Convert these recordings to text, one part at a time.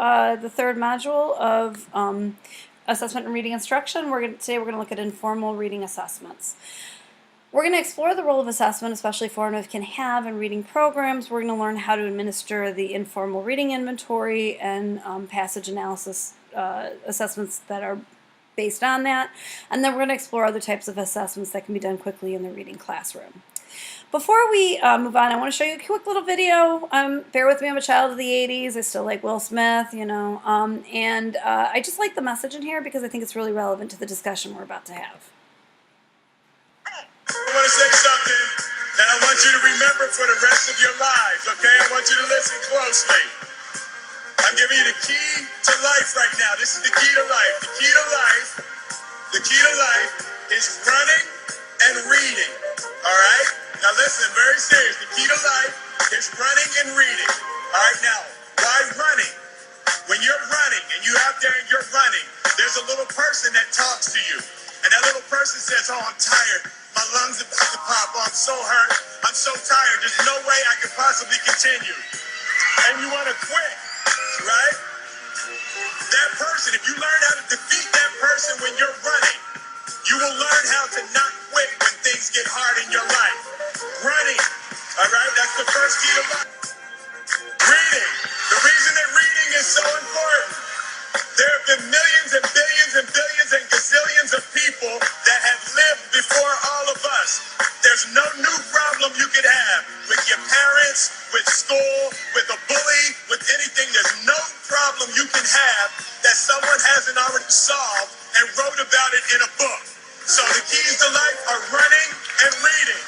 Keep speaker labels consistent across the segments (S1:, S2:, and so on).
S1: the third module of assessment and reading instruction. Today we're going to look at informal reading assessments. We're going to explore the role of assessment, especially formative, can have in reading programs. We're going to learn how to administer the informal reading inventory and passage analysis assessments that are based on that. And then we're going to explore other types of assessments that can be done quickly in the reading classroom. Before we move on, I want to show you a quick little video. Bear with me, I'm a child of the 80s. I still like Will Smith, you know, and I just like the message in here because I think it's really relevant to the discussion we're about to have.
S2: I want to say something that I want you to remember for the rest of your lives, okay? I want you to listen closely. I'm giving you the key to life right now. This is the key to life. The key to life is running and reading, all right? Now listen, very serious. The key to life is running and reading, all right? Now, why running? When you're running and you're out there and you're running, there's a little person that talks to you. And that little person says, oh, I'm tired. My lungs are about to pop. Oh, I'm so hurt. I'm so tired. There's no way I can possibly continue. And you want to quit, right? That person, if you learn how to defeat that person when you're running, you will learn how to not quit when things get hard in your life. Running, all right? That's the first key to life. Reading. The reason that reading is so important. There have been millions and billions and billions and gazillions of people that have lived before all of us. There's no new problem you could have with your parents, with school, with a bully, with anything. There's no problem you can have that someone hasn't already solved and wrote about it in a book. So the keys to life are running and reading.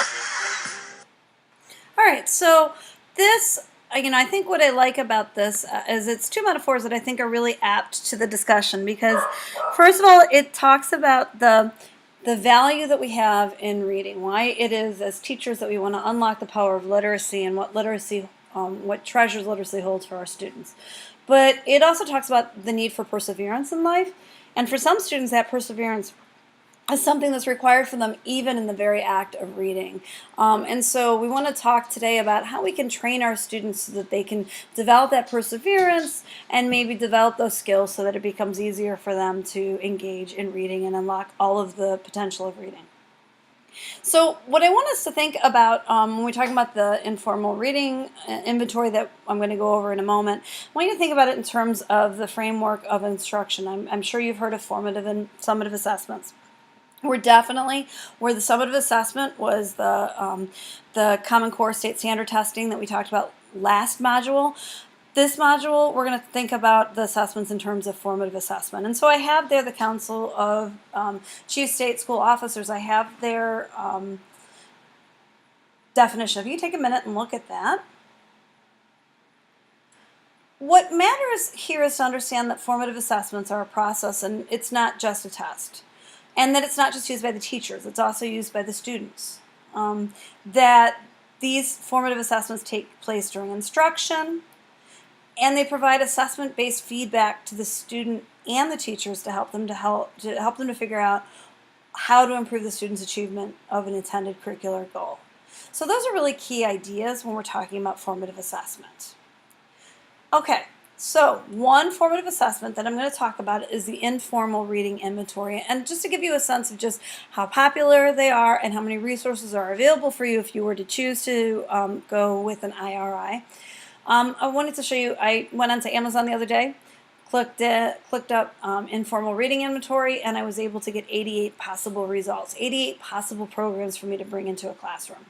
S1: All right, so this, I think what I like about this is it's two metaphors that I think are really apt to the discussion because, first of all, it talks about the value that we have in reading, why it is as teachers that we want to unlock the power of literacy and what treasures literacy holds for our students. But it also talks about the need for perseverance in life, and for some students that perseverance is something that's required for them even in the very act of reading. And so we want to talk today about how we can train our students so that they can develop that perseverance and maybe develop those skills so that it becomes easier for them to engage in reading and unlock all of the potential of reading. So what I want us to think about when we're talking about the informal reading inventory that I'm going to go over in a moment, I want you to think about it in terms of the framework of instruction. I'm sure you've heard of formative and summative assessments. We're definitely where the summative assessment was the Common Core State Standard testing that we talked about last module. This module, we're going to think about the assessments in terms of formative assessment. And so I have there the Council of Chief State School Officers. I have their definition. If you take a minute and look at that. What matters here is to understand that formative assessments are a process and it's not just a test. And that it's not just used by the teachers, it's also used by the students. That these formative assessments take place during instruction, and they provide assessment-based feedback to the student and the teachers to help them to figure out how to improve the student's achievement of an intended curricular goal. So those are really key ideas when we're talking about formative assessment. Okay. So one formative assessment that I'm going to talk about is the informal reading inventory, and just to give you a sense of just how popular they are and how many resources are available for you if you were to choose to go with an IRI. I wanted to show you, I went onto Amazon the other day, clicked up informal reading inventory, and I was able to get 88 possible results, 88 possible programs for me to bring into a classroom.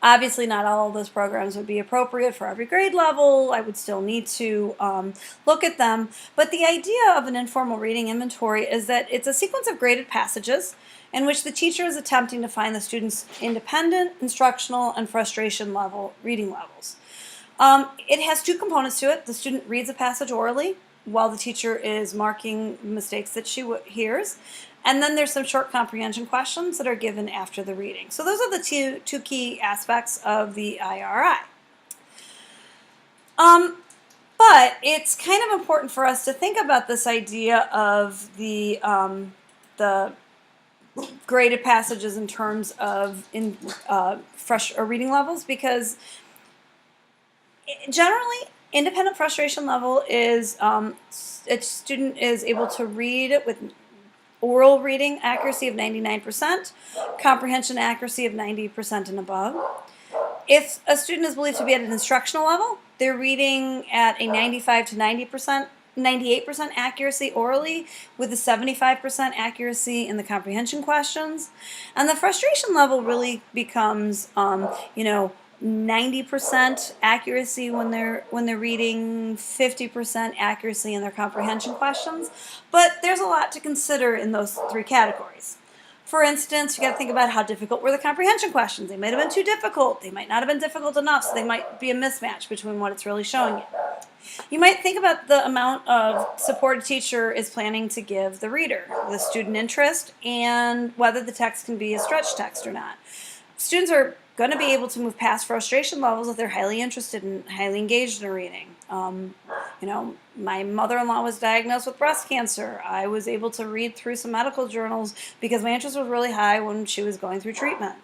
S1: Obviously, not all of those programs would be appropriate for every grade level. I would still need to look at them. But the idea of an informal reading inventory is that it's a sequence of graded passages in which the teacher is attempting to find the student's independent, instructional, and frustration level reading levels. It has two components to it. The student reads a passage orally while the teacher is marking mistakes that she hears. And then there's some short comprehension questions that are given after the reading. So those are the two key aspects of the IRI. But it's kind of important for us to think about this idea of the graded passages in terms of fresh reading levels, because generally Independent frustration level is a student is able to read it with oral reading accuracy of 99%, comprehension accuracy of 90% and above. If a student is believed to be at an instructional level, they're reading at a 95 to 90%, 98% accuracy orally with a 75% accuracy in the comprehension questions. And the frustration level really becomes, 90% accuracy when they're reading, 50% accuracy in their comprehension questions. But there's a lot to consider in those three categories. For instance, you got to think about how difficult were the comprehension questions. They might have been too difficult. They might not have been difficult enough, so they might be a mismatch between what it's really showing you. You might think about the amount of support a teacher is planning to give the reader, the student interest, and whether the text can be a stretch text or not. Students are going to be able to move past frustration levels if they're highly interested and highly engaged in reading. My mother-in-law was diagnosed with breast cancer. I was able to read through some medical journals because my interest was really high when she was going through treatment.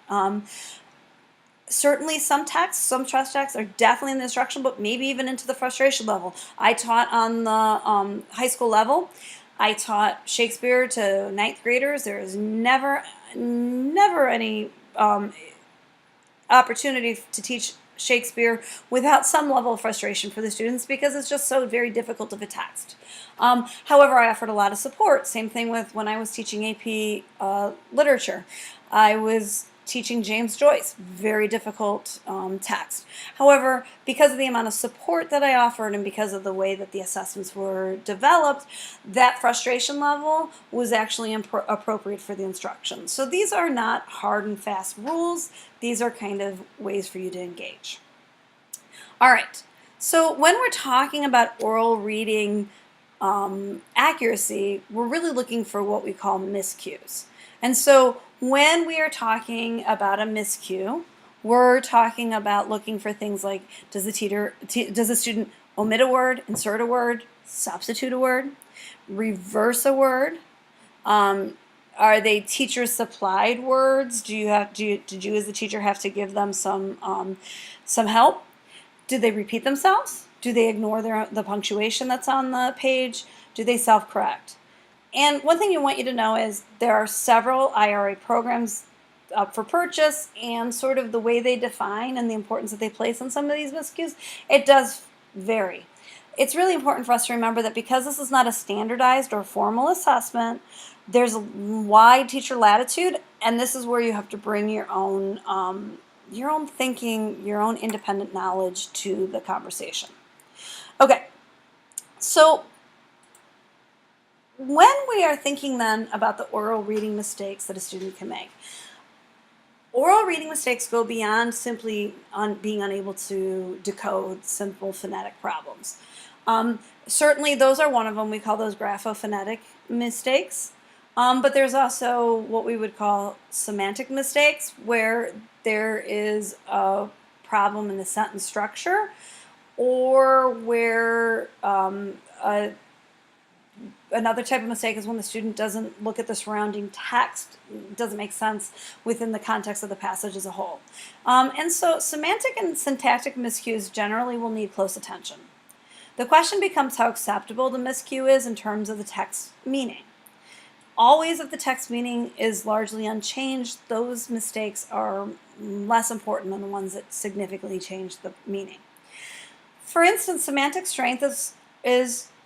S1: Certainly some texts, some trust texts are definitely in the instruction book, maybe even into the frustration level. I taught on the high school level. I taught Shakespeare to ninth graders. There is never any opportunity to teach Shakespeare without some level of frustration for the students because it's just so very difficult of a text. However, I offered a lot of support. Same thing with when I was teaching AP literature. I was teaching James Joyce, very difficult text. However, because of the amount of support that I offered and because of the way that the assessments were developed, that frustration level was actually appropriate for the instruction. So these are not hard and fast rules. These are kind of ways for you to engage. All right, so when we're talking about oral reading accuracy, we're really looking for what we call miscues. And so when we are talking about a miscue, we're talking about looking for things like, does the student omit a word, insert a word, substitute a word, reverse a word? Are they teacher supplied words? Did you as the teacher have to give them some help? Do they repeat themselves? Do they ignore the punctuation that's on the page? Do they self-correct? And one thing you want you to know is there are several IRA programs up for purchase, and sort of the way they define and the importance that they place on some of these miscues, it does vary. It's really important for us to remember that because this is not a standardized or formal assessment, there's a wide teacher latitude, and this is where you have to bring your own thinking, your own independent knowledge to the conversation. Okay, so when we are thinking then about the oral reading mistakes that a student can make, oral reading mistakes go beyond simply being unable to decode simple phonetic problems. Certainly those are one of them. We call those graphophonetic mistakes. But there's also what we would call semantic mistakes, where there is a problem in the sentence structure, or where another type of mistake is when the student doesn't look at the surrounding text, doesn't make sense within the context of the passage as a whole. And so semantic and syntactic miscues generally will need close attention. The question becomes how acceptable the miscue is in terms of the text meaning. Always, if the text meaning is largely unchanged, those mistakes are less important than the ones that significantly change the meaning. For instance, semantic strength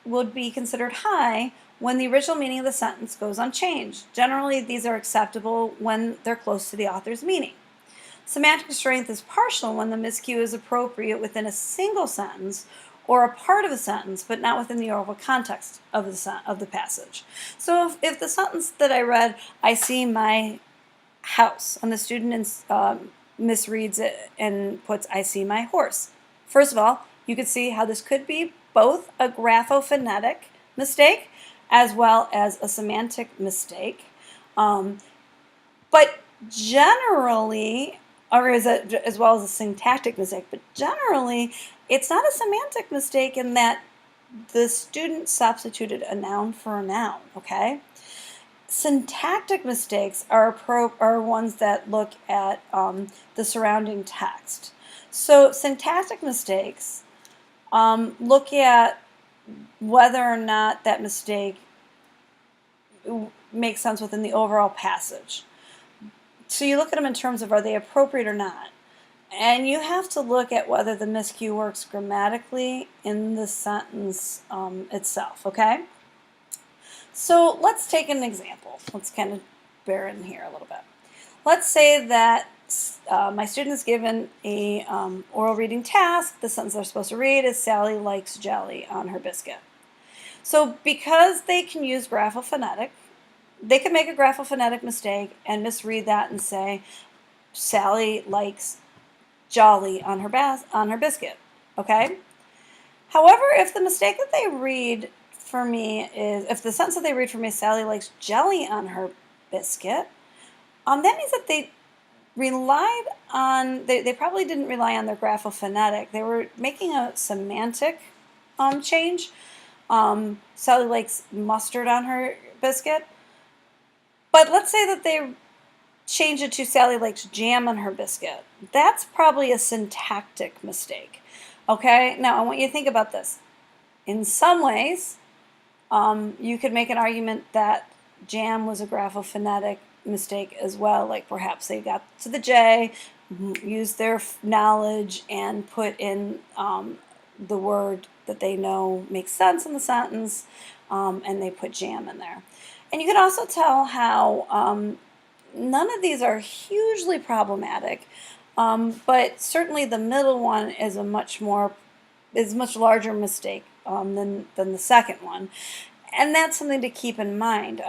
S1: would be considered high when the original meaning of the sentence goes unchanged. Generally, these are acceptable when they're close to the author's meaning. Semantic strength is partial when the miscue is appropriate within a single sentence or a part of a sentence, but not within the overall context of the passage. So if the sentence that I read, I see my house, and the student misreads it and puts, I see my horse. First of all, you could see how this could be both a graphophonetic mistake as well as a semantic mistake. But generally, as well as a syntactic mistake, but generally, it's not a semantic mistake in that the student substituted a noun for a noun, okay? Syntactic mistakes are ones that look at the surrounding text. So syntactic mistakes look at whether or not that mistake makes sense within the overall passage. So you look at them in terms of, are they appropriate or not? And you have to look at whether the miscue works grammatically in the sentence itself, okay? So let's take an example. Let's kind of bear in here a little bit. Let's say that my student is given a oral reading task. The sentence they're supposed to read is Sally likes jelly on her biscuit. So because they can use graphophonetic, they can make a graphophonetic mistake and misread that and say Sally likes jolly on her biscuit, okay? However, if the mistake that they read for me is, if the sentence that they read for me is Sally likes jelly on her biscuit, that means that they relied on, they probably didn't rely on their graphophonetic. They were making a semantic change. Sally likes mustard on her biscuit. But let's say that they change it to Sally likes jam on her biscuit. That's probably a syntactic mistake. Okay, now I want you to think about this. In some ways, you could make an argument that jam was a graphophonetic mistake as well, like perhaps they got to the J, used their knowledge, and put in the word that they know makes sense in the sentence, and they put jam in there. And you can also tell how none of these are hugely problematic, but certainly the middle one is a much larger mistake than the second one, and that's something to keep in mind.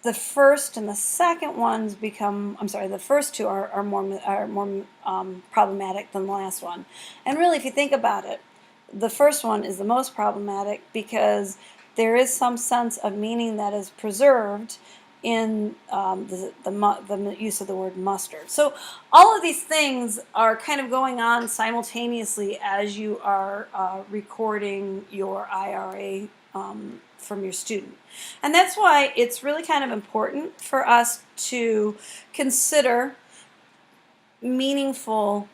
S1: The first and the second ones the first two are more problematic than the last one. And really, if you think about it, the first one is the most problematic because there is some sense of meaning that is preserved in the use of the word mustard. So all of these things are kind of going on simultaneously as you are recording your IRA from your student. And that's why it's really kind of important for us to consider meaningful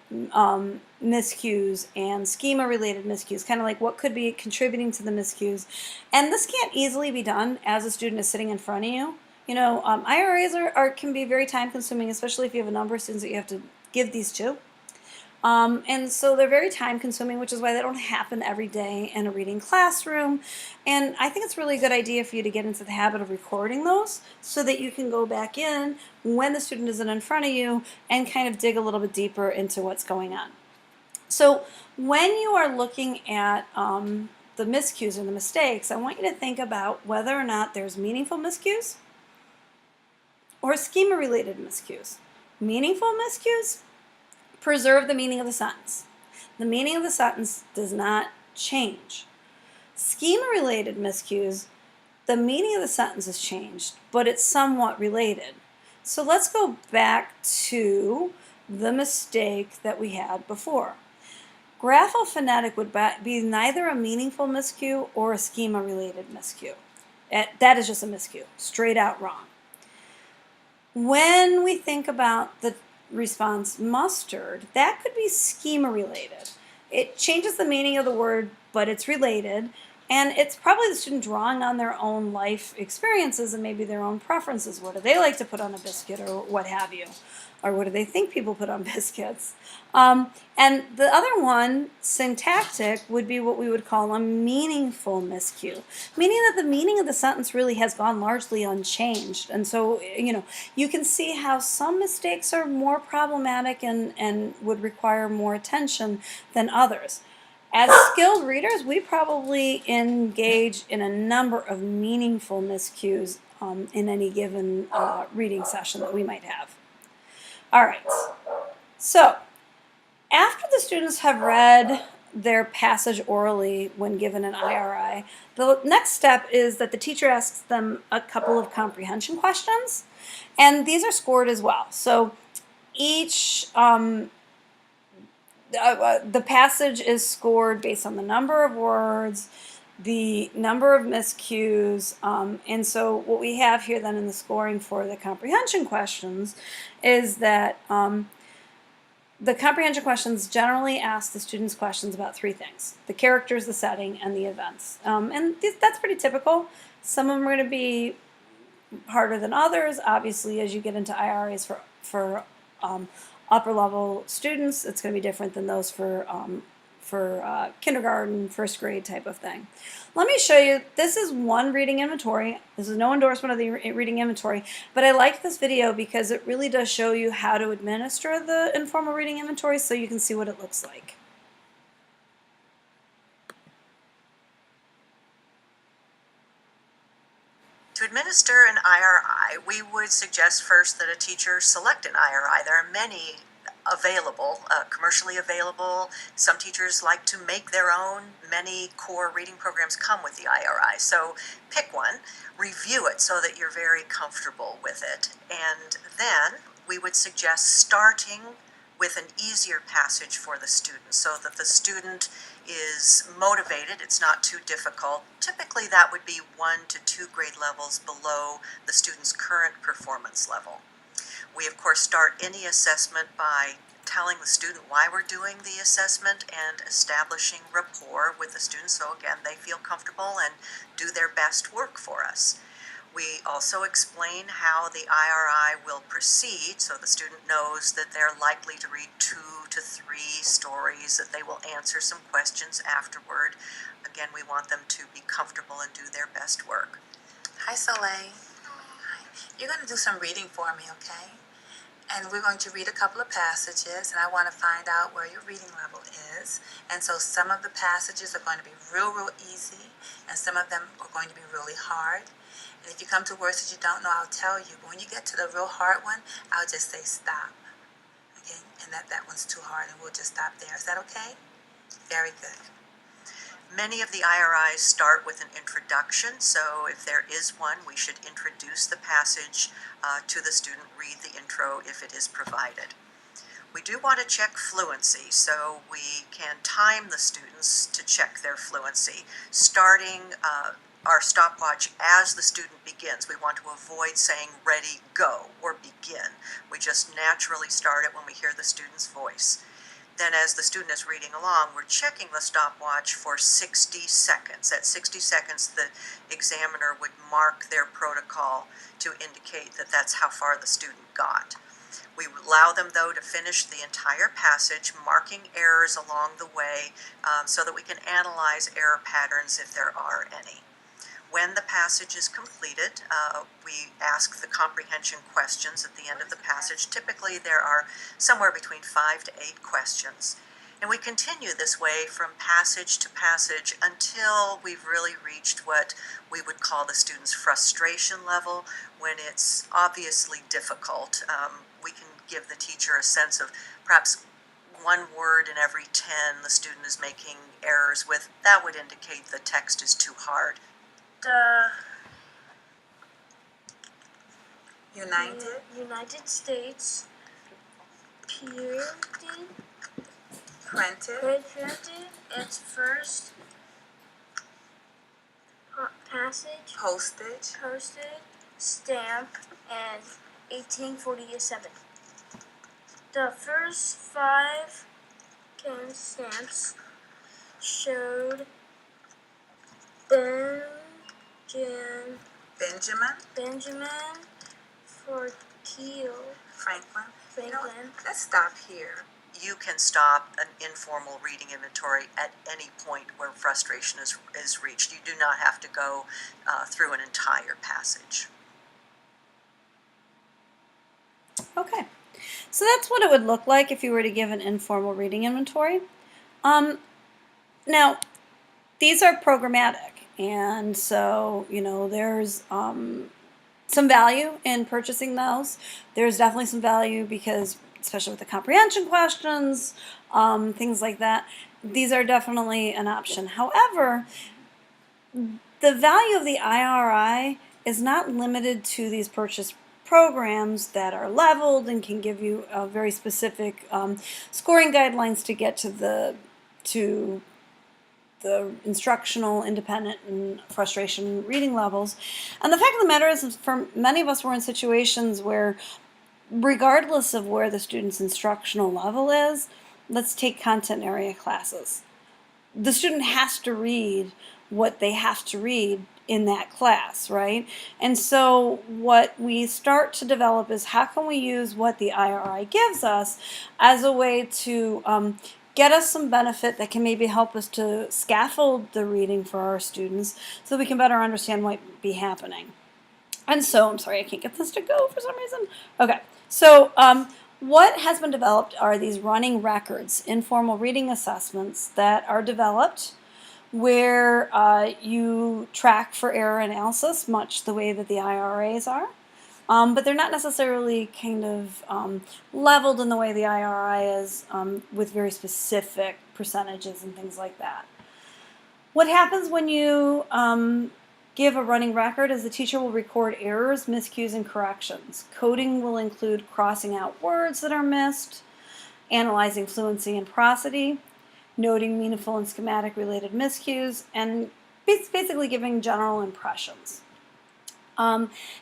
S1: miscues and schema-related miscues, kind of like what could be contributing to the miscues. And this can't easily be done as a student is sitting in front of you. You know, IRAs can be very time-consuming, especially if you have a number of students that you have to give these to. And so they're very time-consuming, which is why they don't happen every day in a reading classroom. And I think it's really a good idea for you to get into the habit of recording those so that you can go back in when the student isn't in front of you and kind of dig a little bit deeper into what's going on. So when you are looking at the miscues and the mistakes, I want you to think about whether or not there's meaningful miscues or schema-related miscues. Meaningful miscues preserve the meaning of the sentence. The meaning of the sentence does not change. Schema-related miscues, the meaning of the sentence has changed, but it's somewhat related. So let's go back to the mistake that we had before. Graphophonetic would be neither a meaningful miscue or a schema-related miscue. That is just a miscue, straight out wrong. When we think about the response mustard, that could be schema related. It changes the meaning of the word, but it's related, and it's probably the student drawing on their own life experiences and maybe their own preferences. What do they like to put on a biscuit, or what have you? Or what do they think people put on biscuits? And the other one, syntactic, would be what we would call a meaningful miscue, meaning that the meaning of the sentence really has gone largely unchanged. And so, you can see how some mistakes are more problematic and would require more attention than others. As skilled readers, we probably engage in a number of meaningful miscues in any given reading session that we might have. All right, so after the students have read their passage orally when given an IRI, the next step is that the teacher asks them a couple of comprehension questions, and these are scored as well. So each, the passage is scored based on the number of words, the number of miscues, and so what we have here then in the scoring for the comprehension questions is that the comprehension questions generally ask the students questions about three things: the characters, the setting, and the events. That's pretty typical. Some of them are going to be harder than others. Obviously, as you get into IRAs for upper level students, it's going to be different than those for kindergarten, first grade type of thing. Let me show you. This is one reading inventory. This is no endorsement of the reading inventory, but I like this video because it really does show you how to administer the informal reading inventory so you can see what it looks like.
S3: To administer an IRI, we would suggest first that a teacher select an IRI. There are many available, commercially available. Some teachers like to make their own. Many core reading programs come with the IRI. So pick one, review it so that you're very comfortable with it. And then we would suggest starting with an easier passage for the student so that the student is motivated, it's not too difficult. Typically that would be 1 to 2 grade levels below the student's current performance level. We of course start any assessment by telling the student why we're doing the assessment and establishing rapport with the student so again they feel comfortable and do their best work for us. We also explain how the IRI will proceed so the student knows that they're likely to read 2 to 3 stories, that they will answer some questions afterward. Again, we want them to be comfortable and do their best work.
S4: Hi, Soleil. You're going to do some reading for me, okay? And we're going to read a couple of passages, and I want to find out where your reading level is. And so some of the passages are going to be real easy, and some of them are going to be really hard. And if you come to words that you don't know, I'll tell you. But when you get to the real hard one, I'll just say stop. Okay? And that one's too hard, and we'll just stop there. Is that okay? Very good.
S3: Many of the IRIs start with an introduction, so if there is one, we should introduce the passage to the student, read the intro if it is provided. We do want to check fluency, so we can time the students to check their fluency, starting our stopwatch as the student begins. We want to avoid saying ready, go, or begin. We just naturally start it when we hear the student's voice. Then as the student is reading along, we're checking the stopwatch for 60 seconds. At 60 seconds, the examiner would mark their protocol to indicate that that's how far the student got. We allow them, though, to finish the entire passage, marking errors along the way so that we can analyze error patterns if there are any. When the passage is completed, we ask the comprehension questions at the end of the passage. Typically, there are somewhere between 5 to 8 questions. And we continue this way from passage to passage until we've really reached what we would call the student's frustration level, when it's obviously difficult. We can give the teacher a sense of perhaps 1 word in every 10 the student is making errors with. That would indicate the text is too hard.
S5: United States printed its first passage
S4: Postage.
S5: stamp in 1847. The first 5 can stamps showed Benjamin
S4: Franklin. Let's stop here.
S3: You can stop an informal reading inventory at any point where frustration is reached. You do not have to go through an entire passage.
S1: Okay, so that's what it would look like if you were to give an informal reading inventory. Now, these are programmatic, and so, there's some value in purchasing those. There's definitely some value because, especially with the comprehension questions, things like that, these are definitely an option. However, the value of the IRI is not limited to these purchase programs that are leveled and can give you very specific scoring guidelines to get to the instructional, independent, and frustration reading levels. And the fact of the matter is for many of us, we're in situations where regardless of where the student's instructional level is, let's take content area classes. The student has to read what they have to read in that class, right? And so what we start to develop is how can we use what the IRI gives us as a way to get us some benefit that can maybe help us to scaffold the reading for our students so we can better understand what might be happening. And so, I'm sorry, I can't get this to go for some reason. Okay, so what has been developed are these running records, informal reading assessments that are developed where you track for error analysis, much the way that the IRAs are. But they're not necessarily kind of leveled in the way the IRI is with very specific percentages and things like that. What happens when you give a running record is the teacher will record errors, miscues, and corrections. Coding will include crossing out words that are missed, analyzing fluency and prosody, noting meaningful and schematic related miscues, and basically giving general impressions.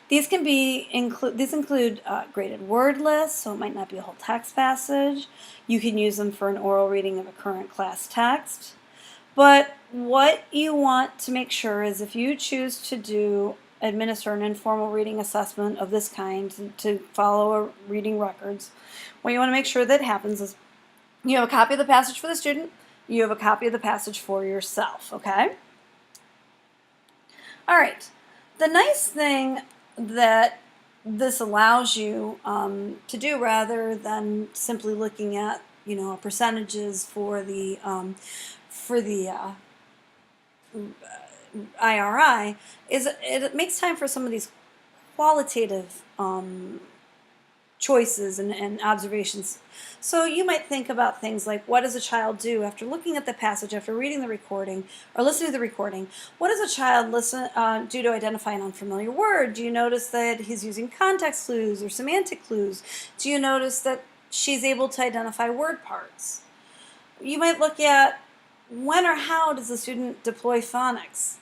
S1: These include graded word lists, so it might not be a whole text passage. You can use them for an oral reading of a current class text. But what you want to make sure is if you choose to administer an informal reading assessment of this kind to follow reading records, what you want to make sure that happens is you have a copy of the passage for the student, you have a copy of the passage for yourself, okay? All right. The nice thing that this allows you to do, rather than simply looking at percentages for the IRI, is it makes time for some of these qualitative choices and observations. So you might think about things like, what does a child do after looking at the passage, after reading the recording, or listening to the recording? What does a child do to identify an unfamiliar word? Do you notice that he's using context clues or semantic clues? Do you notice that she's able to identify word parts? You might look at when or how does the student deploy phonics?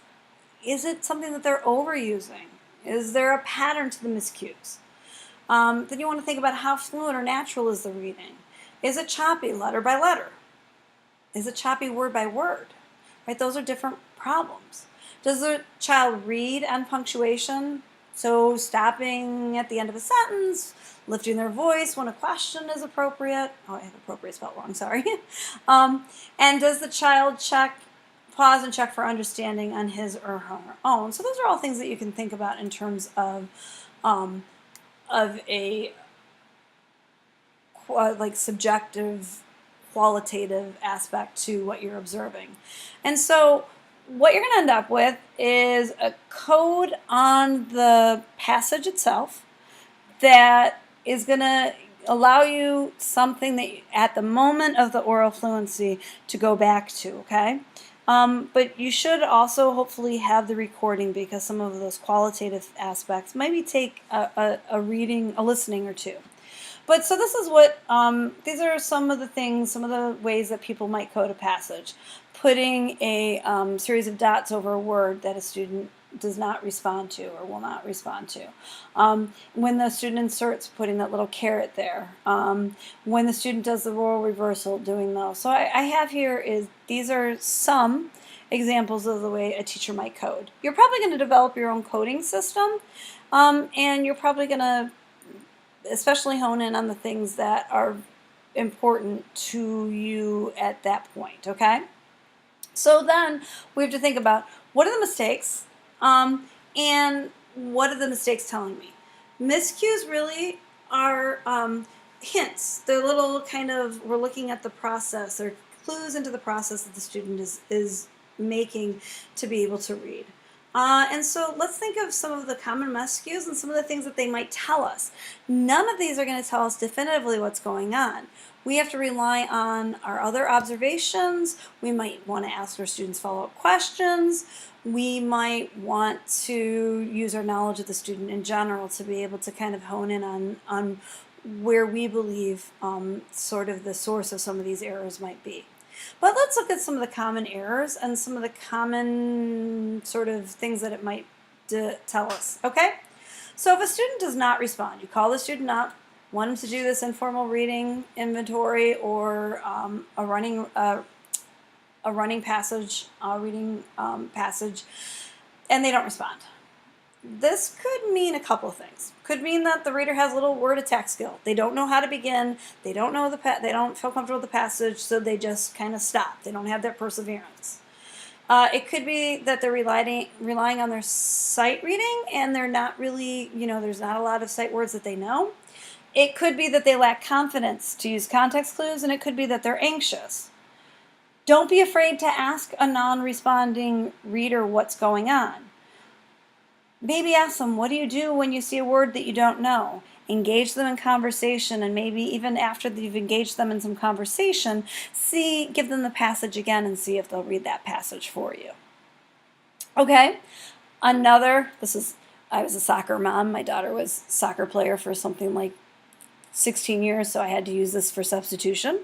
S1: Is it something that they're overusing? Is there a pattern to the miscues? Then you want to think about how fluent or natural is the reading. Is it choppy letter by letter? Is it choppy word by word? Right? Those are different problems. Does the child read on punctuation? So stopping at the end of a sentence, lifting their voice when a question is appropriate. Oh, I have appropriate spelled wrong, sorry. And does the child pause and check for understanding on his or her own? So those are all things that you can think about in terms of a like subjective, qualitative aspect to what you're observing. And so what you're going to end up with is a code on the passage itself that is going to allow you something that at the moment of the oral fluency to go back to, okay? But you should also hopefully have the recording, because some of those qualitative aspects maybe take a listening or two. But so this is what, these are some of the ways that people might code a passage. Putting a series of dots over a word that a student does not respond to or will not respond to. When the student inserts, putting that little caret there. When the student does the role reversal, doing those. So I have here these are some examples of the way a teacher might code. You're probably going to develop your own coding system, and you're probably going to especially hone in on the things that are important to you at that point, okay? So then we have to think about, what are the mistakes, and what are the mistakes telling me? Miscues really are hints. They're little we're looking at the process. They're clues into the process that the student is making to be able to read. And so let's think of some of the common miscues and some of the things that they might tell us. None of these are going to tell us definitively what's going on. We have to rely on our other observations. We might want to ask our students follow-up questions. We might want to use our knowledge of the student in general to be able to kind of hone in on where we believe sort of the source of some of these errors might be. But let's look at some of the common errors and some of the common sort of things that it might tell us, okay? So if a student does not respond, you call the student up, want them to do this informal reading inventory or a running passage, reading passage, and they don't respond. This could mean a couple of things. Could mean that the reader has little word attack skill. They don't know how to begin. They don't know they don't feel comfortable with the passage, so they just kind of stop. They don't have that perseverance. It could be that they're relying on their sight reading, and they're not really, there's not a lot of sight words that they know. It could be that they lack confidence to use context clues, and it could be that they're anxious. Don't be afraid to ask a non-responding reader what's going on. Maybe ask them, what do you do when you see a word that you don't know? Engage them in conversation, and maybe even after you've engaged them in some conversation, give them the passage again and see if they'll read that passage for you. Okay, I was a soccer mom. My daughter was a soccer player for something like 16 years, so I had to use this for substitution.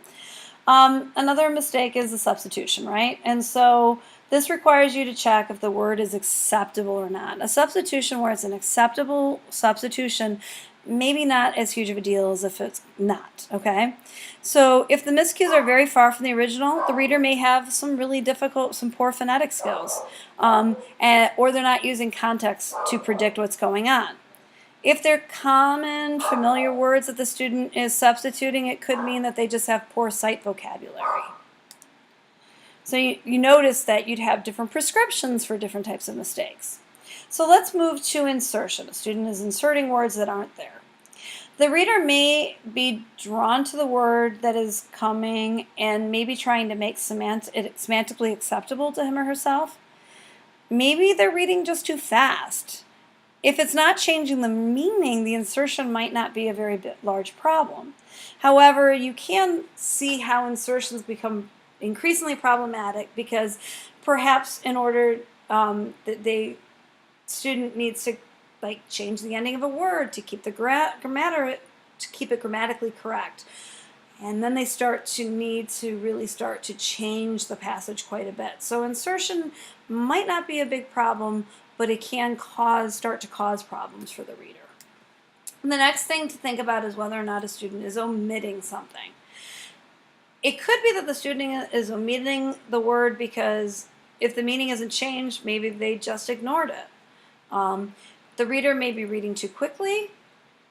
S1: Another mistake is the substitution, right? And so this requires you to check if the word is acceptable or not. A substitution where it's an acceptable substitution, maybe not as huge of a deal as if it's not, okay? So if the miscues are very far from the original, the reader may have some poor phonetic skills, or they're not using context to predict what's going on. If they're common, familiar words that the student is substituting, it could mean that they just have poor sight vocabulary. So you notice that you'd have different prescriptions for different types of mistakes. So let's move to insertion. A student is inserting words that aren't there. The reader may be drawn to the word that is coming and maybe trying to make it semantically acceptable to him or herself. Maybe they're reading just too fast. If it's not changing the meaning, the insertion might not be a very large problem. However, you can see how insertions become increasingly problematic because perhaps in order the student needs to change the ending of a word to keep keep it grammatically correct. And then they need to really start to change the passage quite a bit. So insertion might not be a big problem, but it can start to cause problems for the reader. And the next thing to think about is whether or not a student is omitting something. It could be that the student is omitting the word because if the meaning isn't changed, maybe they just ignored it. The reader may be reading too quickly.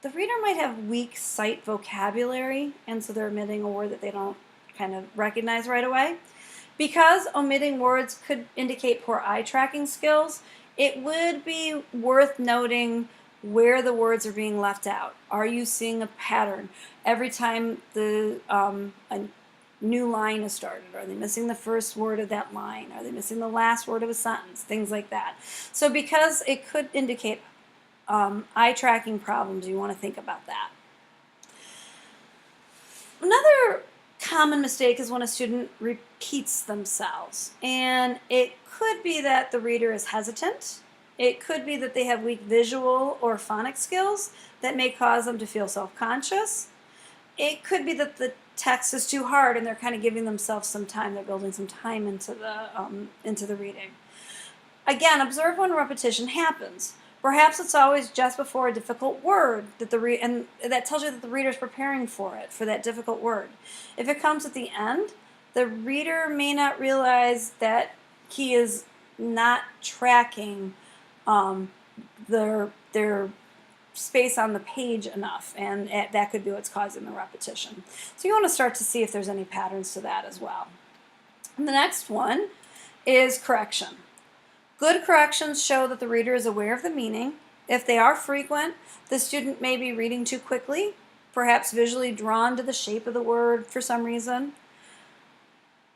S1: The reader might have weak sight vocabulary, and so they're omitting a word that they don't kind of recognize right away. Because omitting words could indicate poor eye tracking skills, it would be worth noting where the words are being left out. Are you seeing a pattern? Every time a new line is started, are they missing the first word of that line? Are they missing the last word of a sentence? Things like that. So because it could indicate eye tracking problems, you want to think about that. Another common mistake is when a student repeats themselves, and it could be that the reader is hesitant. It could be that they have weak visual or phonic skills that may cause them to feel self-conscious. It could be that the text is too hard and they're kind of giving themselves some time. They're building some time into the reading. Again, observe when repetition happens. Perhaps it's always just before a difficult word and that tells you that the reader is preparing for that difficult word. If it comes at the end, the reader may not realize that he is not tracking their space on the page enough, and that could be what's causing the repetition. So you want to start to see if there's any patterns to that as well. And the next one is correction. Good corrections show that the reader is aware of the meaning. If they are frequent, the student may be reading too quickly, perhaps visually drawn to the shape of the word for some reason.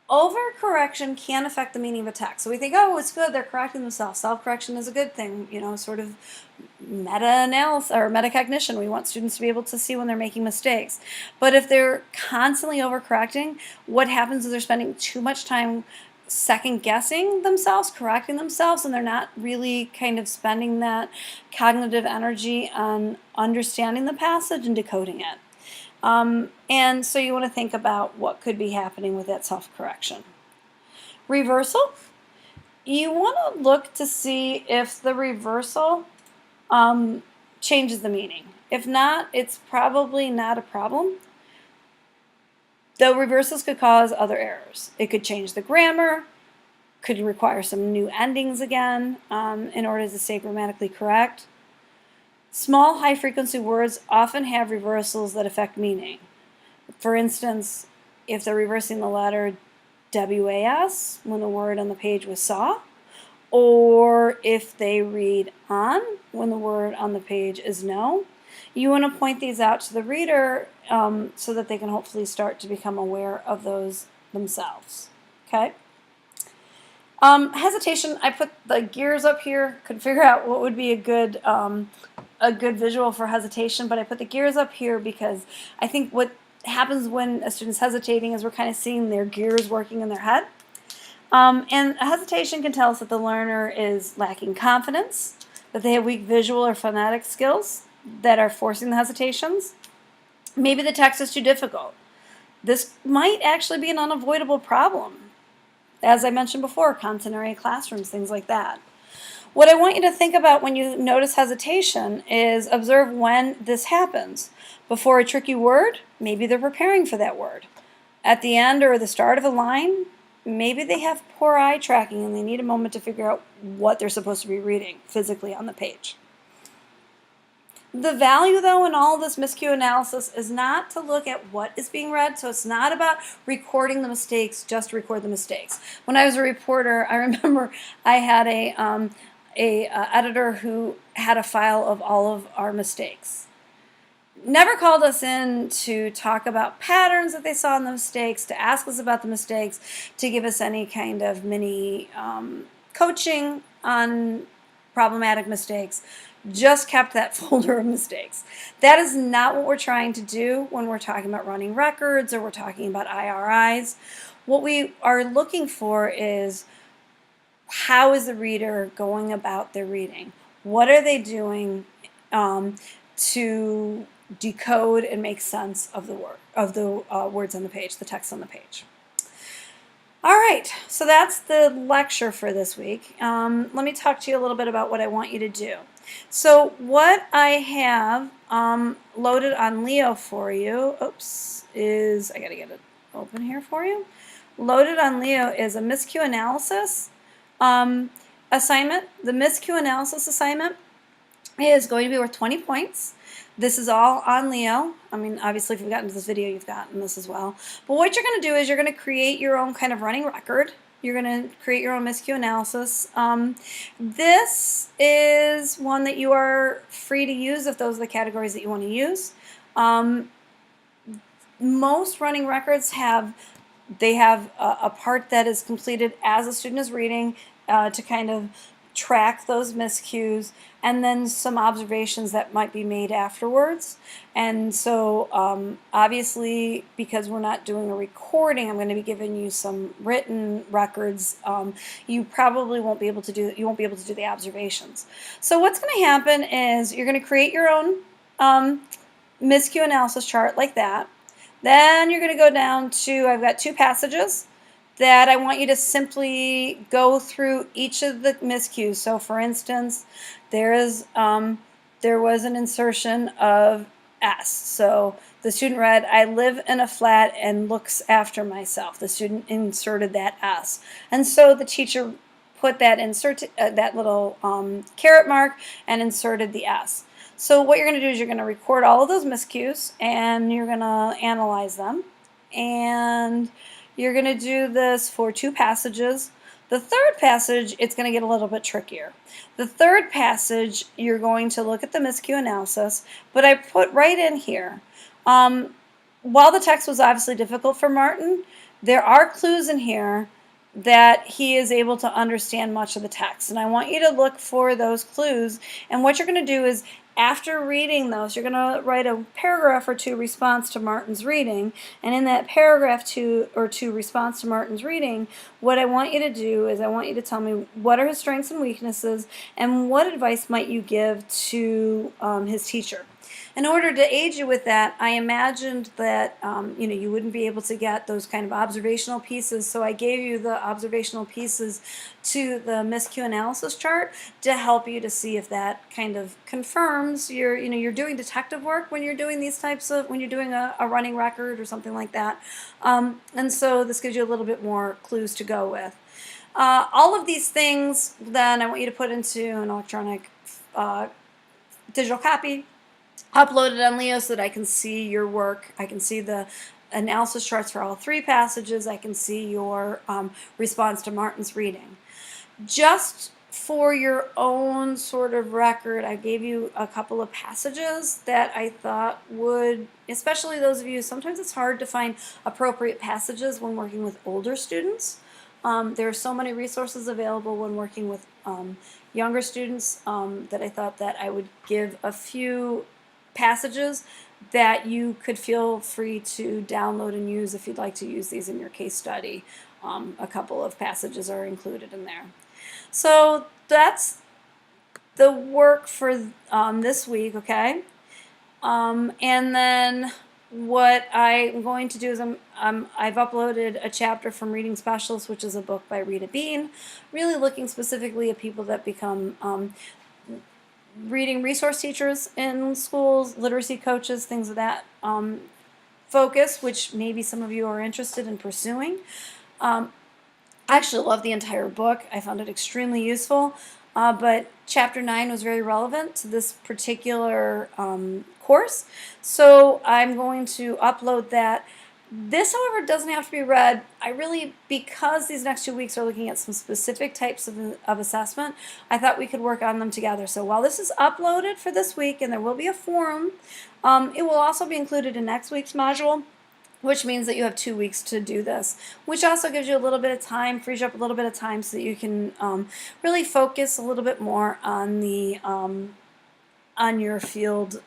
S1: Overcorrection can affect the meaning of a text. So we think, oh, it's good, they're correcting themselves. Self-correction is a good thing, sort of meta-analysis or metacognition. We want students to be able to see when they're making mistakes. But if they're constantly overcorrecting, what happens is they're spending too much time second-guessing themselves, correcting themselves, and they're not really kind of spending that cognitive energy on understanding the passage and decoding it. And so you want to think about what could be happening with that self-correction. Reversal. You want to look to see if the reversal changes the meaning. If not, it's probably not a problem. Though reversals could cause other errors. It could change the grammar, could require some new endings again in order to stay grammatically correct. Small, high-frequency words often have reversals that affect meaning. For instance, if they're reversing the letter WAS when the word on the page was saw, or if they read on when the word on the page is no, you want to point these out to the reader so that they can hopefully start to become aware of those themselves. Okay? Hesitation, I put the gears up here, could figure out what would be a good visual for hesitation, but I put the gears up here because I think what happens when a student's hesitating is we're kind of seeing their gears working in their head. And a hesitation can tell us that the learner is lacking confidence, that they have weak visual or phonetic skills that are forcing the hesitations. Maybe the text is too difficult. This might actually be an unavoidable problem. As I mentioned before, content-oriented classrooms, things like that. What I want you to think about when you notice hesitation is observe when this happens. Before a tricky word, maybe they're preparing for that word. At the end or the start of a line, maybe they have poor eye tracking and they need a moment to figure out what they're supposed to be reading physically on the page. The value, though, in all of this miscue analysis is not to look at what is being read, so it's not about recording the mistakes, just record the mistakes. When I was a reporter, I remember I had a editor who had a file of all of our mistakes. Never called us in to talk about patterns that they saw in the mistakes, to ask us about the mistakes, to give us any kind of mini coaching on problematic mistakes. Just kept that folder of mistakes. That is not what we're trying to do when we're talking about running records or we're talking about IRIs. What we are looking for is how is the reader going about their reading? What are they doing to decode and make sense of the words on the page, the text on the page? All right, so that's the lecture for this week. Let me talk to you a little bit about what I want you to do. So what I have loaded on Leo for you, is, I gotta get it open here for you. Loaded on Leo is a miscue analysis assignment. The miscue analysis assignment is going to be worth 20 points. This is all on Leo. I mean, obviously, if you've gotten to this video, you've gotten this as well. But what you're going to do is you're going to create your own kind of running record. You're going to create your own miscue analysis. This is one that you are free to use if those are the categories that you want to use. Most running records have a part that is completed as a student is reading to kind of track those miscues, and then some observations that might be made afterwards. And so obviously, because we're not doing a recording, I'm going to be giving you some written records. You probably won't be able to do the observations. So what's going to happen is you're going to create your own miscue analysis chart like that. Then you're going to go down to, I've got 2 passages that I want you to simply go through each of the miscues. So for instance, there was an insertion of S. So the student read, "I live in a flat and looks after myself." The student inserted that S. And so the teacher put that that little caret mark and inserted the S. So what you're going to do is you're going to record all of those miscues and you're going to analyze them. And you're going to do this for 2 passages. The third passage, it's going to get a little bit trickier. The third passage, you're going to look at the miscue analysis, but I put right in here, while the text was obviously difficult for Martin, there are clues in here that he is able to understand much of the text. And I want you to look for those clues. And what you're going to do is, after reading those, you're going to write a paragraph or 2 response to Martin's reading. And in that paragraph 2 response to Martin's reading, what I want you to do is I want you to tell me what are his strengths and weaknesses and what advice might you give to his teacher. In order to aid you with that, I imagined that you wouldn't be able to get those kind of observational pieces, so I gave you the observational pieces to the miscue analysis chart to help you to see if that kind of confirms you're doing detective work when you're doing these types of, when you're doing a running record or something like that. And so this gives you a little bit more clues to go with. All of these things then I want you to put into an electronic digital copy, upload it on Leo so that I can see your work. I can see the analysis charts for all 3 passages. I can see your response to Martin's reading. Just for your own sort of record, I gave you a couple of passages that I thought would, especially those of you, sometimes it's hard to find appropriate passages when working with older students. There are so many resources available when working with younger students that I thought that I would give a few passages that you could feel free to download and use if you'd like to use these in your case study. A couple of passages are included in there. So that's the work for this week, okay? And then what I'm going to do is I've uploaded a chapter from Reading Specialists, which is a book by Rita Bean, really looking specifically at people that become reading resource teachers in schools, literacy coaches, things of that focus, which maybe some of you are interested in pursuing. I actually love the entire book. I found it extremely useful, but Chapter 9 was very relevant to this particular course, so I'm going to upload that. This, however, doesn't have to be read. Because these next 2 weeks are looking at some specific types of assessment, I thought we could work on them together. So while this is uploaded for this week, and there will be a forum, it will also be included in next week's module, which means that you have 2 weeks to do this, which also gives you a little bit of time, frees you up a little bit of time so that you can really focus a little bit more on the on your field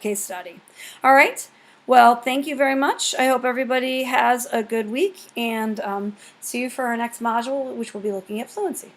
S1: case study. All right. Well, thank you very much. I hope everybody has a good week, and see you for our next module, which will be looking at fluency.